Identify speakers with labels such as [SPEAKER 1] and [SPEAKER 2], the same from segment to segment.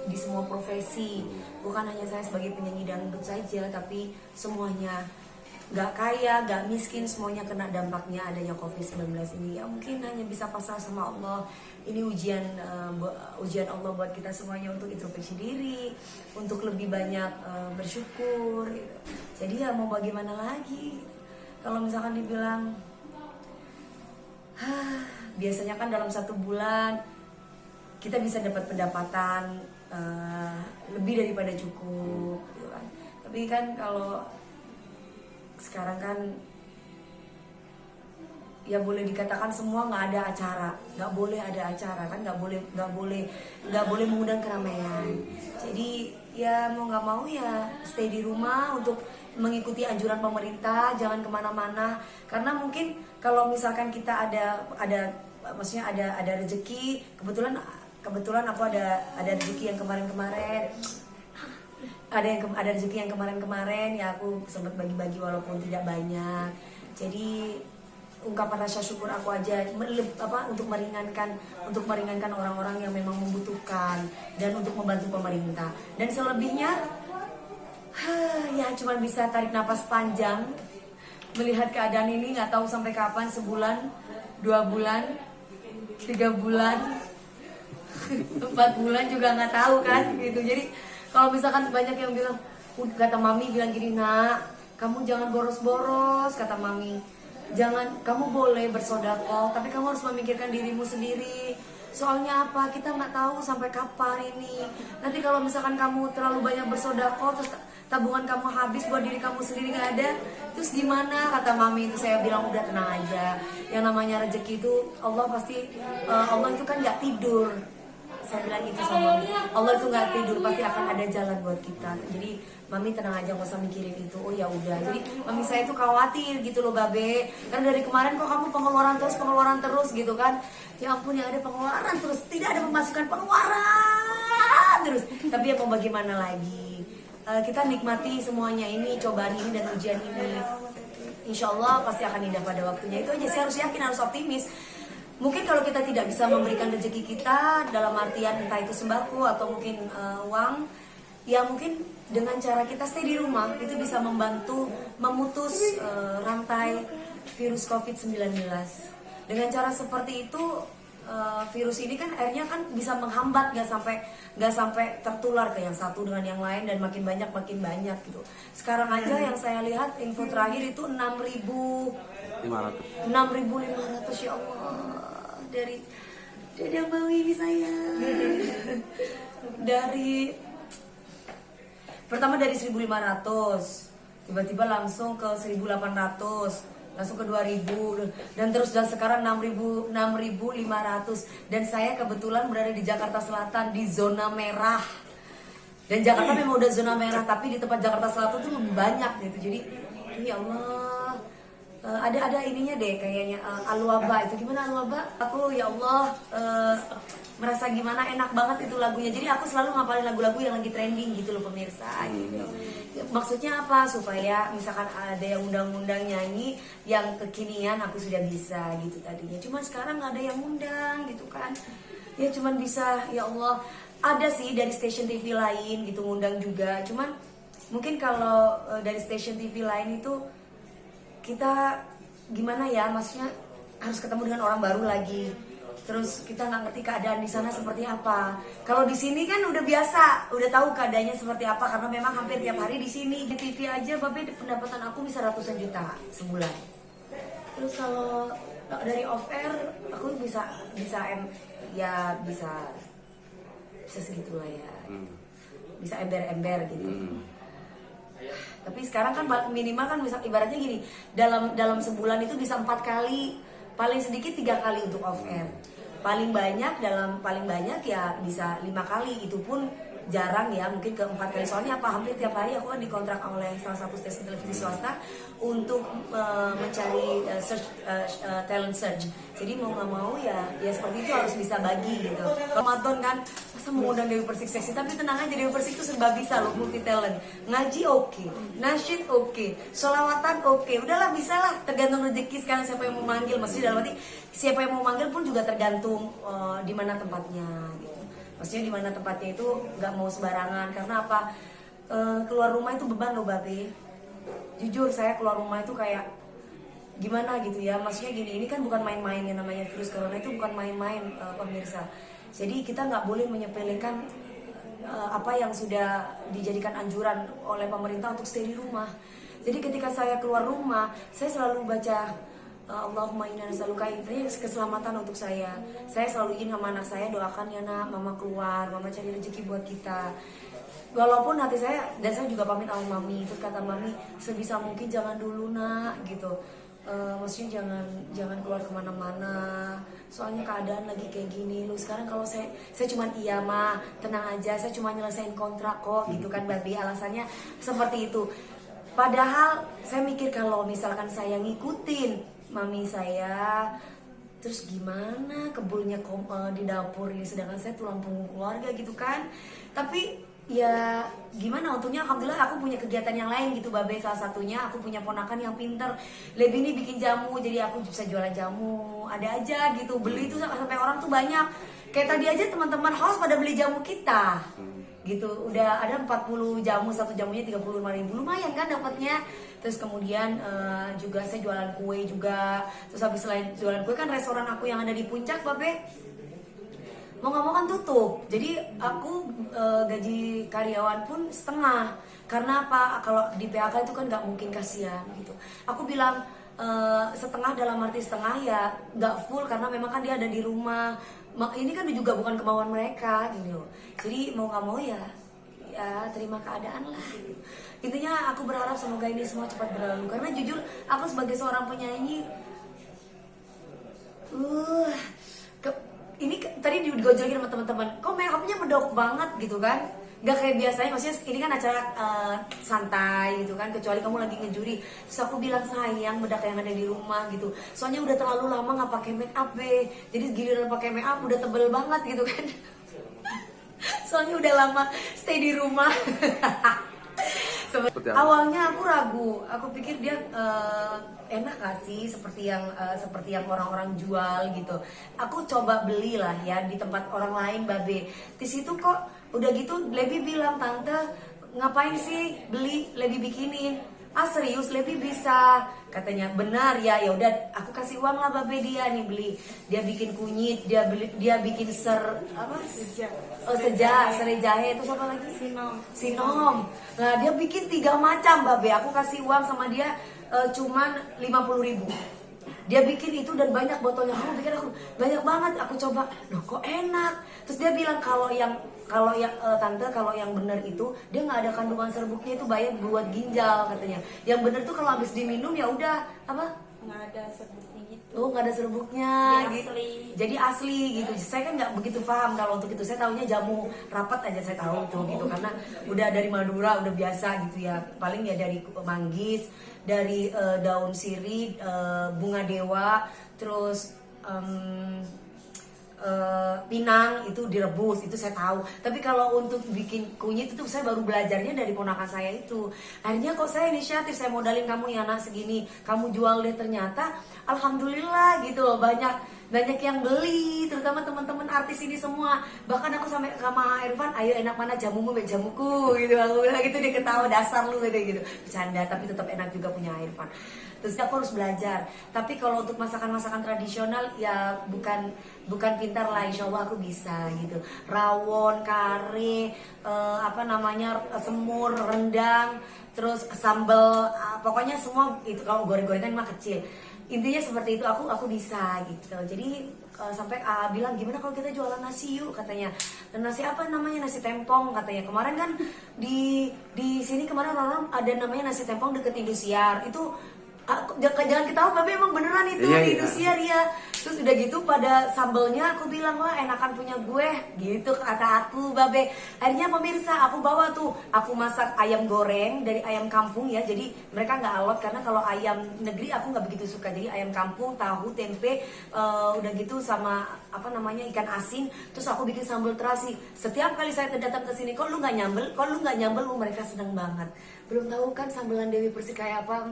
[SPEAKER 1] di semua profesi, bukan hanya saya sebagai penyanyi dangdut saja, tapi semuanya, nggak kaya, nggak miskin, semuanya kena dampaknya adanya COVID-19 ini. Ya mungkin hanya bisa pasrah sama Allah. Ini ujian Allah buat kita semuanya untuk introspeksi diri, untuk lebih banyak bersyukur gitu. Jadi ya mau bagaimana lagi? Kalau misalkan dibilang biasanya kan dalam 1 bulan kita bisa dapat pendapatan lebih daripada cukup gitu kan. Tapi kan kalau sekarang kan ya boleh dikatakan semua nggak ada acara, nggak boleh ada acara kan, nggak boleh mengundang keramaian. Jadi ya mau nggak mau ya stay di rumah untuk mengikuti anjuran pemerintah, jangan kemana-mana. Karena mungkin kalau misalkan kita maksudnya ada rezeki, kebetulan aku ada rezeki yang kemarin-kemarin, ada rezeki yang kemarin-kemarin ya aku sempat bagi-bagi walaupun tidak banyak. Jadi ungkapan rasa syukur aku aja untuk meringankan orang-orang yang memang membutuhkan dan untuk membantu pemerintah. Dan selebihnya ya cuma bisa tarik napas panjang melihat keadaan ini, nggak tahu sampai kapan, sebulan, 2 bulan, 3 bulan, 4 bulan juga nggak tahu kan gitu. Jadi kalau misalkan banyak yang bilang, kata mami bilang gini, nak kamu jangan boros-boros, kata mami, kamu boleh bersedekah tapi kamu harus memikirkan dirimu sendiri. Soalnya apa, kita nggak tahu sampai kapan ini. Nanti kalau misalkan kamu terlalu banyak bersedekah terus tabungan kamu habis buat diri kamu sendiri nggak ada, terus gimana, kata mami. Itu saya bilang udah tenang aja, yang namanya rezeki itu Allah pasti, Allah itu kan nggak tidur. Saya bilang gitu sama mami, Allah itu nggak tidur, pasti akan ada jalan buat kita. Jadi mami tenang aja, nggak usah mikirin itu. Oh ya udah. Jadi mami saya itu khawatir gitu loh, babe, karena dari kemarin kok kamu pengeluaran terus gitu kan. Ya ampun, yang ada pengeluaran terus, tidak ada pemasukan, pengeluaran terus. Tapi ya mau bagaimana lagi, kita nikmati semuanya ini, cobaan ini dan ujian ini. Insya Allah pasti akan indah pada waktunya. Itu aja, saya harus yakin, harus optimis. Mungkin kalau kita tidak bisa memberikan rezeki kita dalam artian entah itu sembako atau mungkin uang, ya mungkin dengan cara kita stay di rumah itu bisa membantu memutus rantai virus COVID-19. Dengan cara seperti itu virus ini kan akhirnya kan bisa menghambat, nggak sampai tertular ke yang satu dengan yang lain dan makin banyak gitu. Sekarang aja yang saya lihat info terakhir itu 6.500 ya Allah, dari abang ini saya pertama dari 1.500 tiba-tiba langsung ke 1.800, langsung ke 2.000 dan sekarang 6.500. Dan saya kebetulan berada di Jakarta Selatan di zona merah. Dan Jakarta memang udah zona merah, tapi di tempat Jakarta Selatan tuh lebih banyak gitu. Jadi ya Allah, ada ininya deh kayaknya, Alwaba itu gimana Alwaba? Aku ya Allah merasa gimana, enak banget itu lagunya. Jadi aku selalu ngapalin lagu-lagu yang lagi trending gitu loh pemirsa gitu. Maksudnya apa? Supaya misalkan ada yang undang-undang nyanyi yang kekinian aku sudah bisa gitu tadinya. Cuma sekarang nggak ada yang undang gitu kan. Ya cuman bisa ya Allah. Ada sih dari stasiun TV lain gitu ngundang juga. Cuman mungkin kalau dari stasiun TV lain itu kita gimana ya, maksudnya harus ketemu dengan orang baru lagi. Terus kita nggak ngerti keadaan di sana seperti apa. Kalau di sini kan udah biasa, udah tahu keadaannya seperti apa karena memang hampir tiap hari di sini. Di TV aja, babe, pendapatan aku bisa ratusan juta sebulan. Terus kalau dari off air aku bisa segitulah ya. Bisa ember-ember gitu. Tapi sekarang kan minimal kan bisa ibaratnya gini, dalam sebulan itu bisa 4 kali, paling sedikit 3 kali untuk off air. Paling banyak ya bisa 5 kali, itu pun jarang ya, mungkin ke 4 kali. Soalnya apa, hampir tiap hari aku kan dikontrak oleh salah satu stasiun televisi swasta untuk mencari talent search. Jadi mau nggak mau ya seperti itu, harus bisa bagi gitu. Ramadan kan masa mau undang Dewi Persik seksi, tapi tenang aja, Dewi Persik itu serba bisa loh, multi talent. Ngaji oke, nasyid oke, sholawatan oke, udahlah bisa lah, tergantung rezeki sekarang siapa yang mau manggil. Maksudnya dalam arti siapa yang mau manggil pun juga tergantung di mana tempatnya gitu. Maksudnya di mana tempatnya itu nggak mau sembarangan. Karena apa? Keluar rumah itu beban loh Babe. Jujur saya keluar rumah itu kayak gimana gitu ya. Maksudnya gini, ini kan bukan main-main, yang namanya virus corona itu bukan main-main pemirsa. Jadi kita nggak boleh menyepelekan apa yang sudah dijadikan anjuran oleh pemerintah untuk stay di rumah. Jadi ketika saya keluar rumah, saya selalu baca Allahumma inna nas'aluka, ini keselamatan untuk saya. Saya selalu ingin sama anak saya, doakan ya nak, mama keluar, mama cari rezeki buat kita. Walaupun hati saya, dan saya juga pamit sama mami, terus kata mami, sebisa mungkin jangan dulu nak, gitu. Maksudnya jangan keluar kemana-mana, soalnya keadaan lagi kayak gini. Lu sekarang kalau saya cuman iya mah, tenang aja, saya cuma nyelesain kontrak kok, gitu kan Babi. Alasannya seperti itu. Padahal saya mikir kalau misalkan saya ngikutin mami saya, terus gimana kebulnya di dapur ini, sedangkan saya tulang punggung keluarga gitu kan. Tapi ya gimana, untungnya alhamdulillah aku punya kegiatan yang lain gitu Babe. Salah satunya aku punya ponakan yang pinter, Lebi ini bikin jamu, jadi aku bisa jualan jamu. Ada aja gitu, beli tuh sampai orang tuh banyak. Kayak tadi aja teman-teman house pada beli jamu kita gitu. Udah ada 40 jamu, satu jamunya 35.000, lumayan kan dapatnya. Terus kemudian juga saya jualan kue juga. Terus habis selain jualan kue kan restoran aku yang ada di Puncak Babe, mau nggak mau kan tutup. Jadi aku gaji karyawan pun setengah. Karena apa? Kalau di PHK itu kan nggak mungkin, kasihan gitu. Aku bilang setengah, dalam arti setengah ya nggak full, karena memang kan dia ada di rumah. Ini kan juga bukan kemauan mereka gitu. Jadi mau nggak mau ya terima keadaan lah gitu. Intinya aku berharap semoga ini semua cepat berlalu. Karena jujur aku sebagai seorang penyanyi ini tadi digojolin sama teman-teman, kok make upnya medok banget gitu kan, nggak kayak biasanya. Maksudnya ini kan acara santai gitu kan, kecuali kamu lagi ngejuri. Terus aku bilang, sayang bedak yang ada di rumah gitu, soalnya udah terlalu lama nggak pakai make up be, jadi giliran pakai make up udah tebel banget gitu kan. Soalnya udah lama stay di rumah. Awalnya aku ragu, aku pikir dia enak gak sih seperti yang orang-orang jual gitu. Aku coba belilah ya di tempat orang lain Babe. Di situ kok udah gitu Lebi bilang, tante ngapain sih beli, Lebi bikinin. Ah serius, Lebi bisa, katanya. Benar ya, ya udah aku kasih uang lah Babe, dia nih beli. Dia bikin kunyit, dia bikin serai jahe, itu apa lagi? Sinom. Nah dia bikin 3 macam Babe. Aku kasih uang sama dia cuman 50.000. Dia bikin itu dan banyak botolnya. Kamu bikin, aku banyak banget. Aku coba, loh kok enak. Terus dia bilang tante, kalau yang bener itu dia nggak ada kandungan serbuknya, itu baik buat ginjal katanya. Yang bener tuh kalau habis diminum ya udah apa?
[SPEAKER 2] Nggak ada serbuknya gitu.
[SPEAKER 1] Oh nggak ada serbuknya gitu. Jadi asli gitu. Saya kan nggak begitu paham kalau untuk itu. Saya tahunya jamu rapat aja saya tahu itu gitu, karena udah dari Madura udah biasa gitu ya. Paling ya dari manggis, dari daun sirih, bunga dewa, terus pinang itu direbus, itu saya tahu. Tapi kalau untuk bikin kunyit itu saya baru belajarnya dari ponakan saya itu. Akhirnya kok saya inisiatif, saya modalin, kamu ya nak segini, kamu jual deh. Ternyata alhamdulillah gitu loh, banyak yang beli, terutama teman-teman artis ini semua. Bahkan aku sampai sama Irfan, ayo enak mana jamumu, jamuku gitu. Aku bilang gitu, dia ketawa, dasar lu gitu. Bercanda, tapi tetap enak juga punya Irfan. Terus aku harus belajar. Tapi kalau untuk masakan-masakan tradisional ya bukan pintar lah, insya Allah aku bisa gitu. Rawon, kare, semur, rendang, terus sambal, pokoknya semua itu. Kalau goreng-gorengan mah kecil. Intinya seperti itu, aku bisa gitu. Jadi sampai bilang, gimana kalau kita jualan nasi yuk, katanya. Dan nasi apa namanya, nasi tempong katanya. Kemarin kan di sini kemarin orang ada namanya nasi tempong deket Indosiar. Itu jangan ketawa Babe, emang beneran itu di Indosiar ya. Terus udah gitu pada sambelnya aku bilang, wah enakan punya gue gitu kata aku Babe. Akhirnya pemirsa aku bawa tuh, aku masak ayam goreng dari ayam kampung ya. Jadi mereka nggak alot, karena kalau ayam negeri aku nggak begitu suka. Jadi ayam kampung, tahu, tempe, udah gitu sama ikan asin. Terus aku bikin sambal terasi. Setiap kali saya datang ke sini, kok lu nggak nyambel, mereka seneng banget. Belum tahu kan sambelan Dewi Persik kayak apa.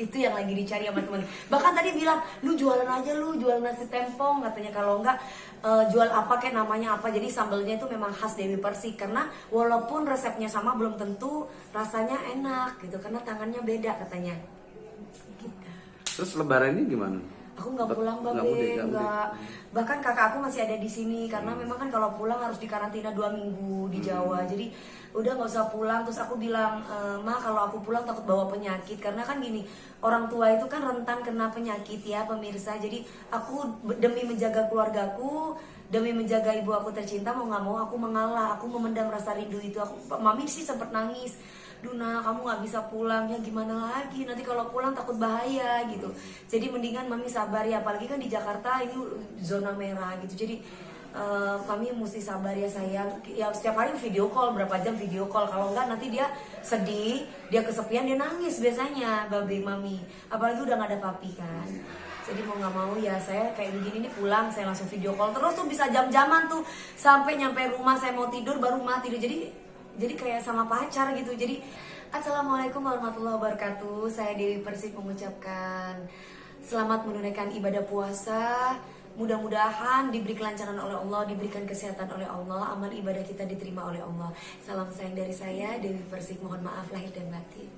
[SPEAKER 1] Itu yang lagi dicari sama teman. Bahkan tadi bilang, lu jualan aja, lu jual nasi tempong katanya, kalau enggak jual apa kayak namanya apa. Jadi sambelnya itu memang khas Dewi Persik, karena walaupun resepnya sama belum tentu rasanya enak gitu, karena tangannya beda katanya. Gitu.
[SPEAKER 3] Terus lebaran ini gimana?
[SPEAKER 1] Aku nggak pulang,
[SPEAKER 3] Nggak
[SPEAKER 1] Babe,
[SPEAKER 3] mudik, nggak
[SPEAKER 1] nggak. Bahkan kakak aku masih ada di sini, karena memang kan kalau pulang harus dikarantina 2 minggu di Jawa. Jadi udah nggak usah pulang. Terus aku bilang, Ma kalau aku pulang takut bawa penyakit, karena kan gini, orang tua itu kan rentan kena penyakit ya pemirsa. Jadi aku demi menjaga keluargaku, demi menjaga ibu aku tercinta, mau nggak mau aku mengalah, aku memendam rasa rindu itu. Mami sih sempat nangis, Duna kamu nggak bisa pulang, ya gimana lagi, nanti kalau pulang takut bahaya gitu. Jadi mendingan mami sabar ya, apalagi kan di Jakarta ini zona merah gitu. Jadi kami mesti sabar ya sayang. Ya setiap hari video call, berapa jam video call, kalau enggak nanti dia sedih, dia kesepian, dia nangis biasanya babe mami. Apalagi udah nggak ada papi kan. Jadi mau nggak mau ya saya kayak begini nih, pulang saya langsung video call terus tuh, bisa jam-jaman tuh, sampai nyampe rumah saya mau tidur baru mati tidur. Jadi kayak sama pacar gitu. Jadi assalamualaikum warahmatullahi wabarakatuh. Saya Dewi Persik mengucapkan selamat menunaikan ibadah puasa. Mudah-mudahan diberi kelancaran oleh Allah, diberikan kesehatan oleh Allah, amal ibadah kita diterima oleh Allah. Salam sayang dari saya Dewi Persik, mohon maaf lahir dan batin.